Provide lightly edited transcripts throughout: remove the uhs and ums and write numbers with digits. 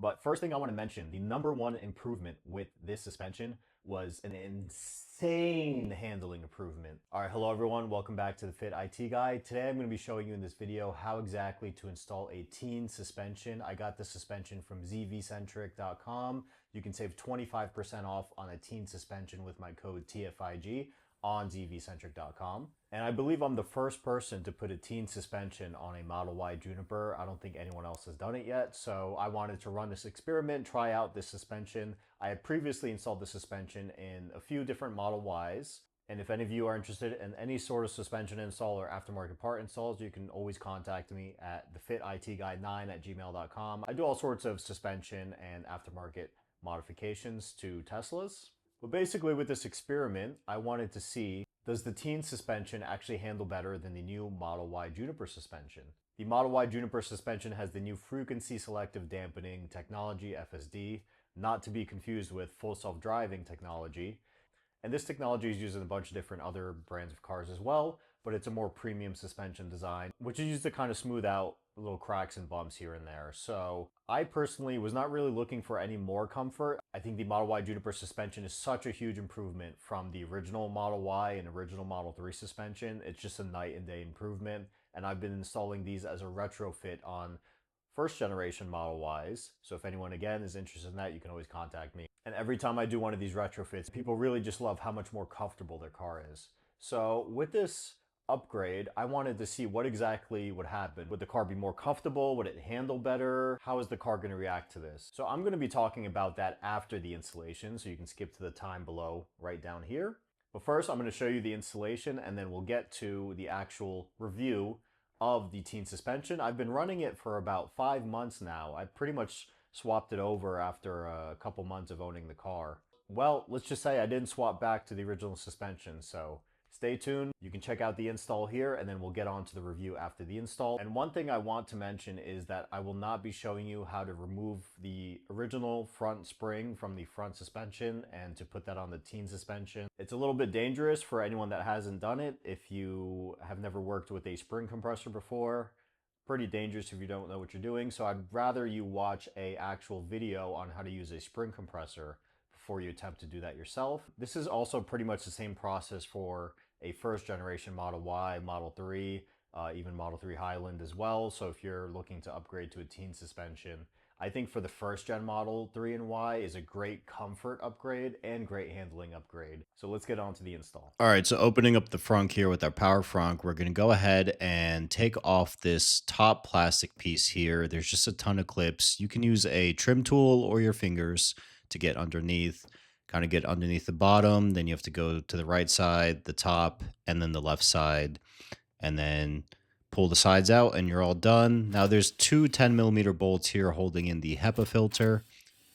But first thing I want to mention, the number one improvement with this suspension was an insane handling improvement. All right, hello everyone, welcome back to the Fit IT Guy. Today I'm going to be showing you in this video how exactly to install a Tein suspension. I got the suspension from ZEVCentric.com. You can save 25% off on a Tein suspension with my code TFIG on ZEVCentric.com. And I believe I'm the first person to put a Tein suspension on a Model Y Juniper. I don't think anyone else has done it yet, so I wanted to run this experiment, try out this suspension. I had previously installed the suspension in a few different Model Ys, and if any of you are interested in any sort of suspension install or aftermarket part installs, you can always contact me at thefititguy9@gmail.com. I do all sorts of suspension and aftermarket modifications to Teslas. But basically with this experiment, I wanted to see, does the Tein suspension actually handle better than the new Model Y Juniper suspension? The Model Y Juniper suspension has the new frequency selective dampening technology, FSD, not to be confused with full self-driving technology. And this technology is used in a bunch of different other brands of cars as well, but it's a more premium suspension design, which is used to kind of smooth out little cracks and bumps here and there. So I personally was not really looking for any more comfort. I think the Model Y Juniper suspension is such a huge improvement from the original Model Y and original Model 3 suspension. It's just a night and day improvement. And I've been installing these as a retrofit on first generation Model Ys. So if anyone again is interested in that, you can always contact me. And every time I do one of these retrofits, people really just love how much more comfortable their car is. So with this upgrade, I wanted to see what exactly would happen. Would the car be more comfortable? Would it handle better? How is the car going to react to this? So I'm going to be talking about that after the installation, so you can skip to the time below right down here. But first, I'm going to show you the installation, and then we'll get to the actual review of the Tein suspension. I've been running it for about 5 months now. I pretty much swapped it over after a couple months of owning the car. Well, let's just say I didn't swap back to the original suspension, so stay tuned. You can check out the install here, and then we'll get on to the review after the install. And one thing I want to mention is that I will not be showing you how to remove the original front spring from the front suspension and to put that on the Tein suspension. It's a little bit dangerous for anyone that hasn't done it. If you have never worked with a spring compressor before, pretty dangerous if you don't know what you're doing. So I'd rather you watch a actual video on how to use a spring compressor before you attempt to do that yourself. This is also pretty much the same process for a first generation Model Y, Model 3, even Model 3 Highland as well. So if you're looking to upgrade to a Tein suspension, I think for the first gen Model 3 and Y is a great comfort upgrade and great handling upgrade. So let's get on to the install. All right, so opening up the frunk here with our power frunk, we're going to go ahead and take off this top plastic piece here. There's just a ton of clips. You can use a trim tool or your fingers to get underneath, kind of get underneath the bottom. Then you have to go to the right side, the top, and then the left side, and then pull the sides out and you're all done. Now there's two 10mm bolts here holding in the HEPA filter.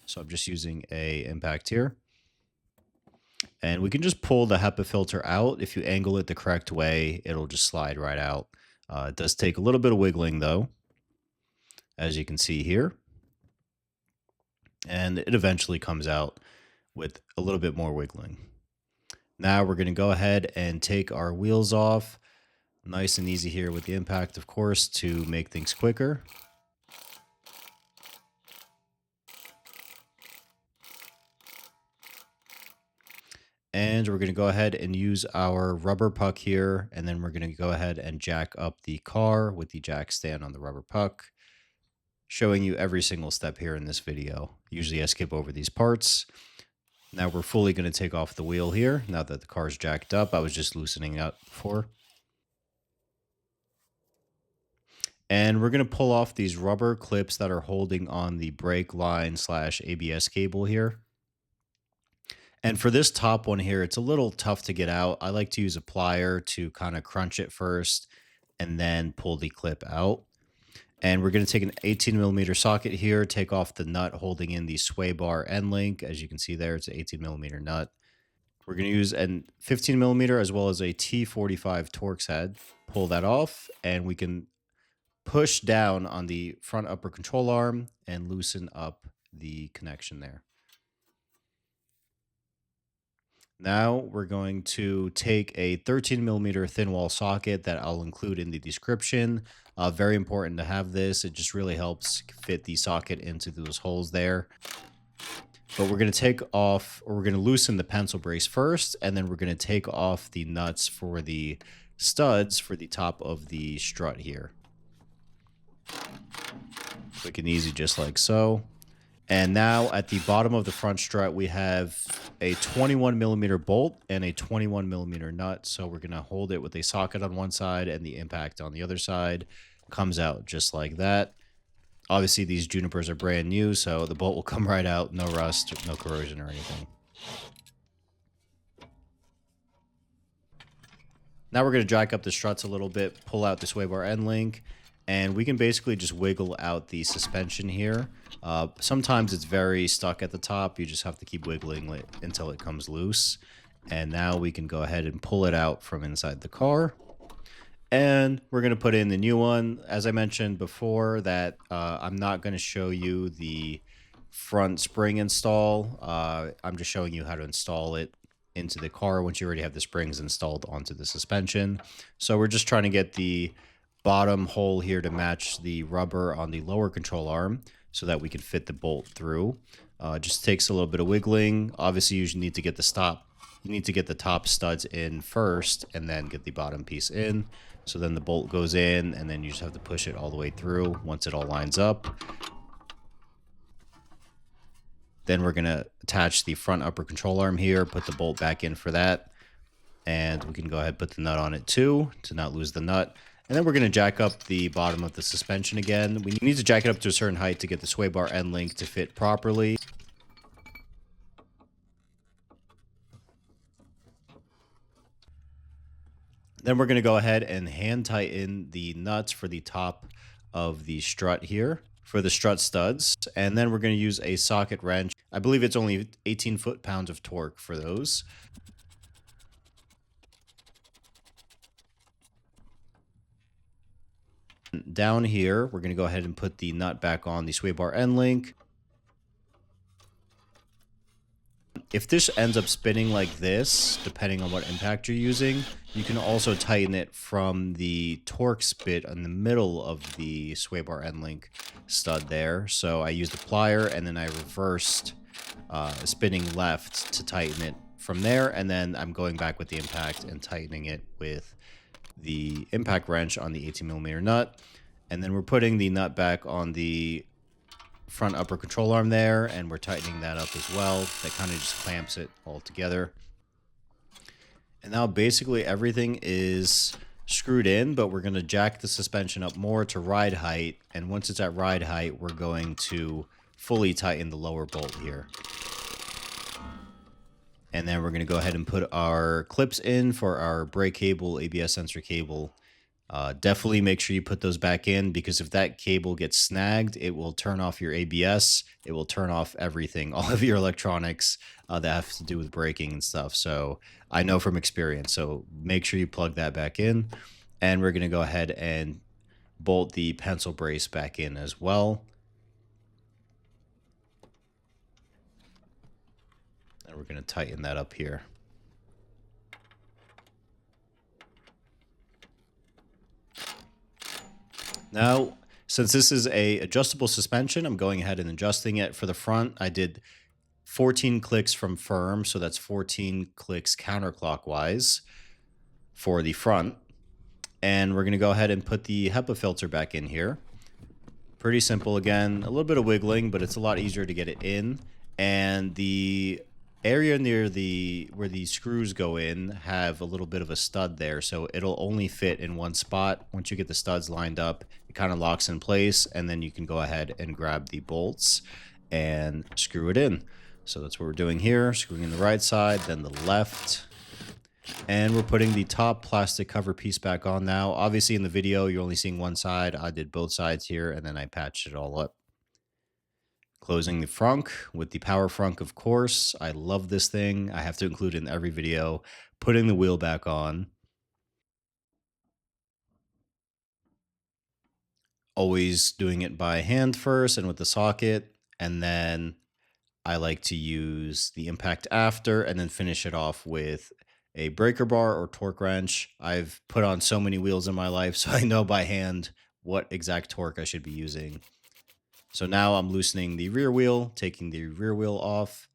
So I'm just using a impact here. And we can just pull the HEPA filter out. If you angle it the correct way, it'll just slide right out. It does take a little bit of wiggling though, as you can see here. And it eventually comes out with a little bit more wiggling. Now we're going to go ahead and take our wheels off. Nice and easy here with the impact, of course, to make things quicker. And we're going to go ahead and use our rubber puck here. And then we're going to go ahead and jack up the car with the jack stand on the rubber puck, showing you every single step here in this video. Usually I skip over these parts. Now we're fully going to take off the wheel here. Now that the car's jacked up, I was just loosening up before. And we're going to pull off these rubber clips that are holding on the brake line / ABS cable here. And for this top one here, it's a little tough to get out. I like to use a plier to kind of crunch it first and then pull the clip out. And we're going to take an 18mm socket here, take off the nut holding in the sway bar end link. As you can see there, it's an 18mm nut. We're going to use a 15mm as well as a T45 Torx head. Pull that off, and we can push down on the front upper control arm and loosen up the connection there. Now we're going to take a 13 millimeter thin wall socket that I'll include in the description. Very important to have this. It just really helps fit the socket into those holes there. But we're going to take off, or we're going to loosen the pencil brace first, and then we're going to take off the nuts for the studs for the top of the strut here. Quick and easy, just like so. And now at the bottom of the front strut, we have a 21 millimeter bolt and a 21 millimeter nut. So we're going to hold it with a socket on one side and the impact on the other side. Comes out just like that. Obviously, these Junipers are brand new, so the bolt will come right out. No rust, no corrosion or anything. Now we're going to jack up the struts a little bit, pull out the sway bar end link, and we can basically just wiggle out the suspension here. Sometimes it's very stuck at the top. You just have to keep wiggling it until it comes loose. And now we can go ahead and pull it out from inside the car. And we're going to put in the new one. As I mentioned before, that I'm not going to show you the front spring install. I'm just showing you how to install it into the car once you already have the springs installed onto the suspension. So we're just trying to get the bottom hole here to match the rubber on the lower control arm so that we can fit the bolt through. Just takes a little bit of wiggling. Obviously, you need to get the top studs in first and then get the bottom piece in. So then the bolt goes in, and then you just have to push it all the way through once it all lines up. Then we're going to attach the front upper control arm here, put the bolt back in for that. And we can go ahead and put the nut on it too to not lose the nut. And then we're going to jack up the bottom of the suspension again. We need to jack it up to a certain height to get the sway bar end link to fit properly. Then we're going to go ahead and hand tighten the nuts for the top of the strut here for the strut studs. And then we're going to use a socket wrench. I believe it's only 18 foot-pounds of torque for those. Down here, we're going to go ahead and put the nut back on the sway bar end link. If this ends up spinning like this, depending on what impact you're using, you can also tighten it from the Torx bit in the middle of the sway bar end link stud there. So I used a plier and then I reversed spinning left to tighten it from there. And then I'm going back with the impact and tightening it with the impact wrench on the 18 millimeter nut. And then we're putting the nut back on the front upper control arm there, and we're tightening that up as well. That kind of just clamps it all together. And now basically everything is screwed in, but we're going to jack the suspension up more to ride height. And once it's at ride height, we're going to fully tighten the lower bolt here. And then we're going to go ahead and put our clips in for our brake cable, ABS sensor cable. Definitely make sure you put those back in, because if that cable gets snagged, it will turn off your ABS. It will turn off everything, all of your electronics that have to do with braking and stuff. So I know from experience. So make sure you plug that back in. And we're going to go ahead and bolt the pencil brace back in as well. And we're going to tighten that up here. Now, since this is a adjustable suspension, I'm going ahead and adjusting it. For the front, I did 14 clicks from firm, so that's 14 clicks counterclockwise for the front. And we're going to go ahead and put the HEPA filter back in here. Pretty simple again, a little bit of wiggling, but it's a lot easier to get it in. And the area near where the screws go in have a little bit of a stud there, so it'll only fit in one spot. Once you get the studs lined up, it kind of locks in place, and then you can go ahead and grab the bolts and screw it in. So that's what we're doing here, screwing in the right side, then the left. And we're putting the top plastic cover piece back on now. Obviously in the video, you're only seeing one side. I did both sides here, and then I patched it all up. Closing the frunk with the power frunk, of course. I love this thing. I have to include it in every video. Putting the wheel back on. Always doing it by hand first and with the socket. And then I like to use the impact after and then finish it off with a breaker bar or torque wrench. I've put on so many wheels in my life, so I know by hand what exact torque I should be using. So now I'm loosening the rear wheel, taking the rear wheel off.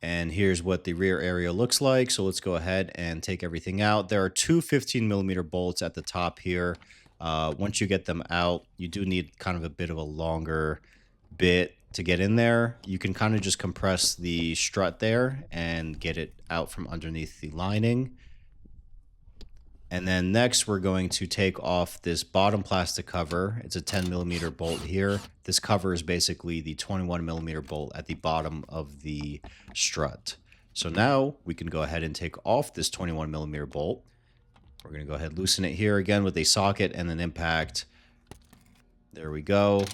And here's what the rear area looks like. So let's go ahead and take everything out. There are two 15mm bolts at the top here. Once you get them out, you do need kind of a bit of a longer bit to get in there. You can kind of just compress the strut there and get it out from underneath the lining. And then next we're going to take off this bottom plastic cover. It's a 10mm bolt here. This cover is basically the 21mm bolt at the bottom of the strut. So now we can go ahead and take off this 21mm bolt. We're going to go ahead and loosen it here again with a socket and an impact. There we go.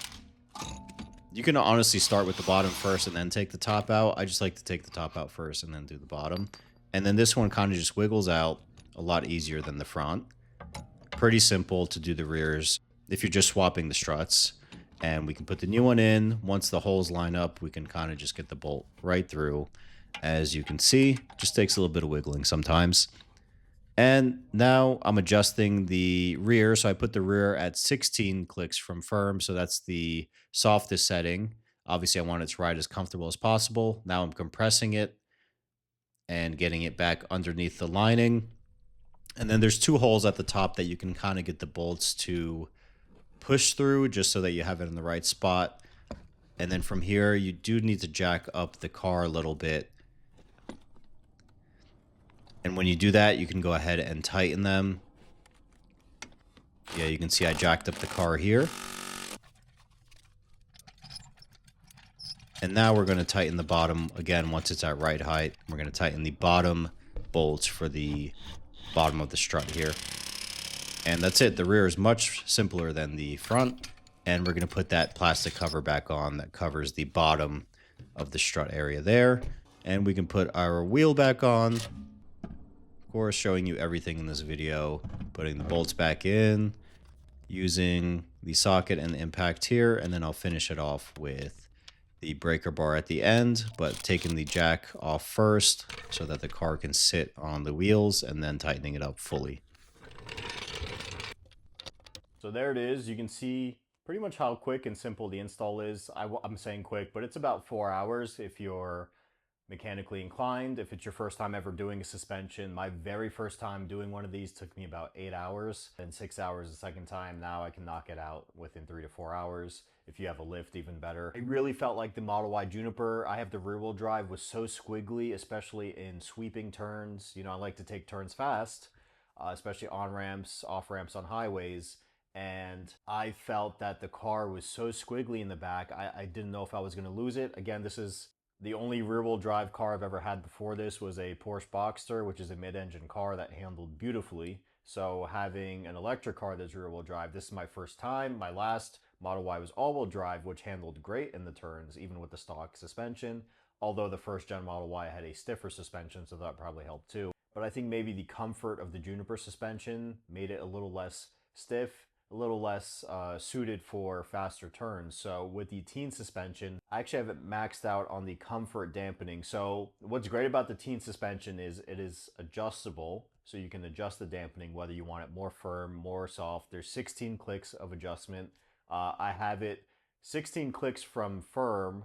You can honestly start with the bottom first and then take the top out. I just like to take the top out first and then do the bottom. And then this one kind of just wiggles out a lot easier than the front. Pretty simple to do the rears if you're just swapping the struts. And we can put the new one in. Once the holes line up, we can kind of just get the bolt right through. As you can see, just takes a little bit of wiggling sometimes. And now I'm adjusting the rear. So I put the rear at 16 clicks from firm. So that's the softest setting. Obviously, I want it to ride as comfortable as possible. Now I'm compressing it and getting it back underneath the lining. And then there's two holes at the top that you can kind of get the bolts to push through just so that you have it in the right spot. And then from here, you do need to jack up the car a little bit. And when you do that, you can go ahead and tighten them. Yeah, you can see I jacked up the car here. And now we're going to tighten the bottom again once it's at right height. We're going to tighten the bottom bolts for the bottom of the strut here. And that's it. The rear is much simpler than the front. And we're going to put that plastic cover back on that covers the bottom of the strut area there. And we can put our wheel back on. Of course, showing you everything in this video. Putting the bolts back in, using the socket and the impact here. And then I'll finish it off with the breaker bar at the end, but taking the jack off first so that the car can sit on the wheels and then tightening it up fully. So there it is. You can see pretty much how quick and simple the install is. I'm saying quick, but it's about 4 hours if you're mechanically inclined. If it's your first time ever doing a suspension, my very first time doing one of these took me about 8 hours, and 6 hours the second time. Now I can knock it out within 3 to 4 hours. If you have a lift, even better. I really felt like the Model Y Juniper, I have the rear wheel drive, was so squiggly, especially in sweeping turns. You know, I like to take turns fast, especially on ramps, off ramps, on highways. And I felt that the car was so squiggly in the back, I didn't know if I was going to lose it. Again, this is the only rear-wheel drive car I've ever had before this was a Porsche Boxster, which is a mid-engine car that handled beautifully. So having an electric car that's rear-wheel drive, this is my first time. My last Model Y was all-wheel drive, which handled great in the turns, even with the stock suspension. Although the first gen Model Y had a stiffer suspension, so that probably helped too. But I think maybe the comfort of the Juniper suspension made it a little less stiff, a little less suited for faster turns. So with the Tein suspension, I actually have it maxed out on the comfort dampening. So what's great about the Tein suspension is it is adjustable. So you can adjust the dampening, whether you want it more firm, more soft. There's 16 clicks of adjustment. I have it 16 clicks from firm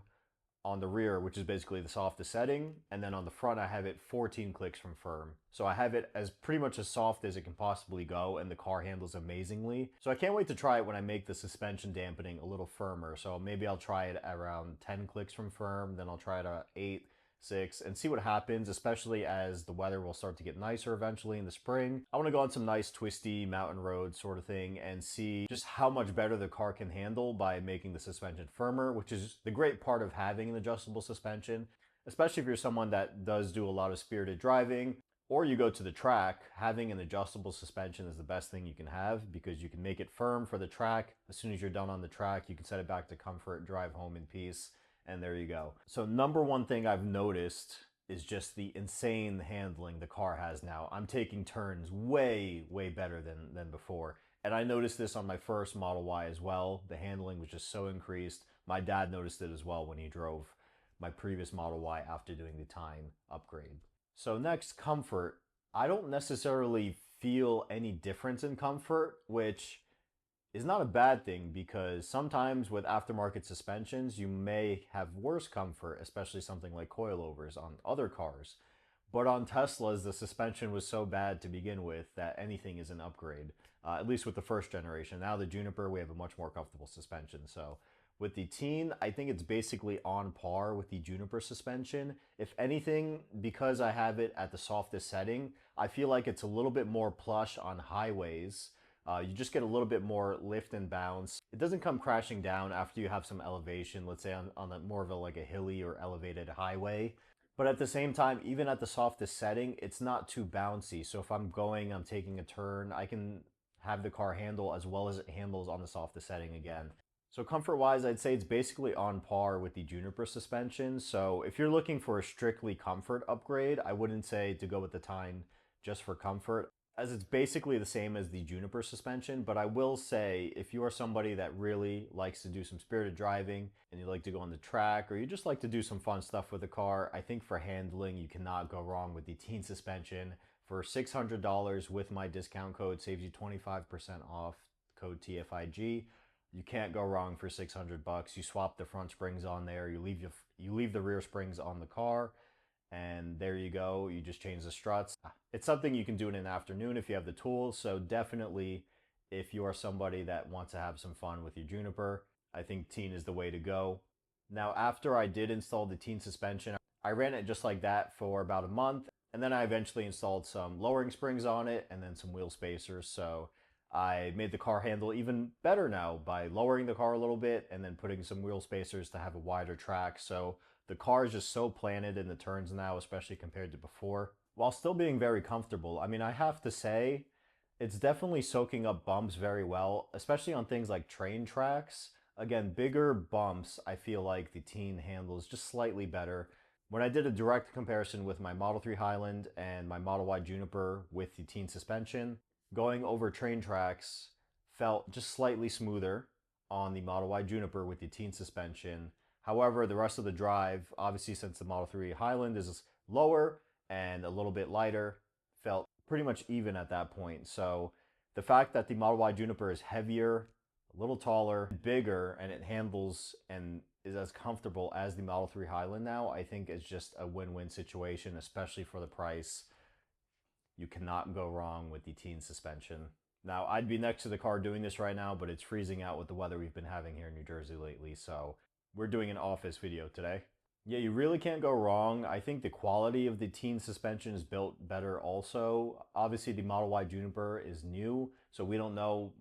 on the rear, which is basically the softest setting, and then on the front I have it 14 clicks from firm. So I have it as pretty much as soft as it can possibly go, and the car handles amazingly. So I can't wait to try it when I make the suspension dampening a little firmer. So maybe I'll try it around 10 clicks from firm, then I'll try it at 8, 6, and see what happens, especially as the weather will start to get nicer eventually in the spring. I want to go on some nice twisty mountain roads sort of thing and see just how much better the car can handle by making the suspension firmer, which is the great part of having an adjustable suspension, especially if you're someone that does do a lot of spirited driving or you go to the track. Having an adjustable suspension is the best thing you can have because you can make it firm for the track. As soon as you're done on the track, you can set it back to comfort, drive home in peace. And there you go. So number one thing I've noticed is just the insane handling the car has now. I'm taking turns way better than before. And I noticed this on my first Model Y as well. The handling was just so increased. My dad noticed it as well when he drove my previous Model Y after doing the Tein upgrade. So next, comfort. I don't necessarily feel any difference in comfort, which is not a bad thing because sometimes with aftermarket suspensions, you may have worse comfort, especially something like coilovers on other cars. But on Teslas, the suspension was so bad to begin with that anything is an upgrade, at least with the first generation. Now the Juniper, we have a much more comfortable suspension. So with the Tein, I think it's basically on par with the Juniper suspension. If anything, because I have it at the softest setting, I feel like it's a little bit more plush on highways. You just get a little bit more lift and bounce. It doesn't come crashing down after you have some elevation, let's say on a more of like a hilly or elevated highway. But at the same time, even at the softest setting, it's not too bouncy. So if I'm taking a turn, I can have the car handle as well as it handles on the softest setting again. So comfort-wise, I'd say it's basically on par with the Juniper suspension. So if you're looking for a strictly comfort upgrade, I wouldn't say to go with the Tein just for comfort, as it's basically the same as the Juniper suspension. But I will say, if you are somebody that really likes to do some spirited driving and you like to go on the track, or you just like to do some fun stuff with the car, I think for handling, you cannot go wrong with the Tein suspension. For $600 with my discount code, saves you 25% off, code TFIG. You can't go wrong for 600 bucks. You swap the front springs on there, you leave the rear springs on the car, and there you go. You just change the struts. It's something you can do in an afternoon if you have the tools. So definitely, if you are somebody that wants to have some fun with your Juniper, I think Tein is the way to go. Now, after I did install the Tein suspension, I ran it just like that for about a month, and then I eventually installed some lowering springs on it and then some wheel spacers. So I made the car handle even better now by lowering the car a little bit and then putting some wheel spacers to have a wider track. So the car is just so planted in the turns now, especially compared to before, while still being very comfortable. I mean, I have to say, it's definitely soaking up bumps very well, especially on things like train tracks. Again, bigger bumps, I feel like the Tein handles just slightly better. When I did a direct comparison with my Model 3 Highland and my Model Y Juniper with the Tein suspension, going over train tracks felt just slightly smoother on the Model Y Juniper with the Tein suspension. However, the rest of the drive, obviously since the Model 3 Highland is lower and a little bit lighter, felt pretty much even at that point. So the fact that the Model Y Juniper is heavier, a little taller, bigger, and it handles and is as comfortable as the Model 3 Highland now, I think is just a win-win situation, especially for the price. You cannot go wrong with the Tein suspension. Now, I'd be next to the car doing this right now, but it's freezing out with the weather we've been having here in New Jersey lately, so we're doing an office video today. Yeah, you really can't go wrong. I think the quality of the Tein suspension is built better also. Obviously, the Model Y Juniper is new, so we don't know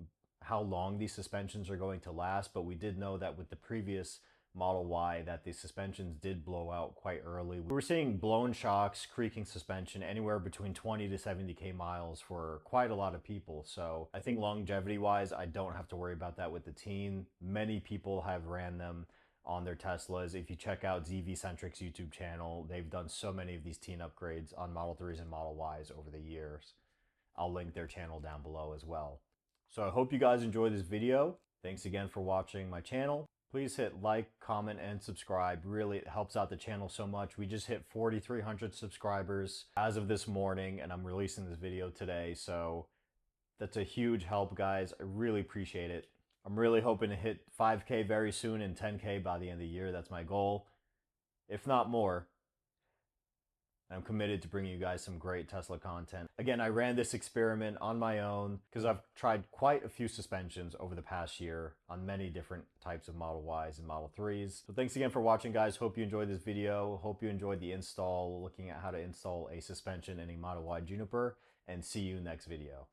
how long these suspensions are going to last, but we did know that with the previous Model Y that the suspensions did blow out quite early. We were seeing blown shocks, creaking suspension anywhere between 20 to 70k miles for quite a lot of people. So I think longevity wise, I don't have to worry about that with the Tein. Many people have ran them on their Teslas. If you check out ZEVCentric's YouTube channel, they've done so many of these Tein upgrades on Model 3s and Model Ys over the years. I'll link their channel down below as well. So I hope you guys enjoyed this video. Thanks again for watching my channel. Please hit like, comment, and subscribe. Really, it helps out the channel so much. We just hit 4,300 subscribers as of this morning, and I'm releasing this video today. So that's a huge help, guys. I really appreciate it. I'm really hoping to hit 5K very soon and 10K by the end of the year. That's my goal, if not more. I'm committed to bringing you guys some great Tesla content. Again, I ran this experiment on my own because I've tried quite a few suspensions over the past year on many different types of Model Ys and Model 3s. So thanks again for watching, guys. Hope you enjoyed this video. Hope you enjoyed the install, looking at how to install a suspension in a Model Y Juniper, and see you next video.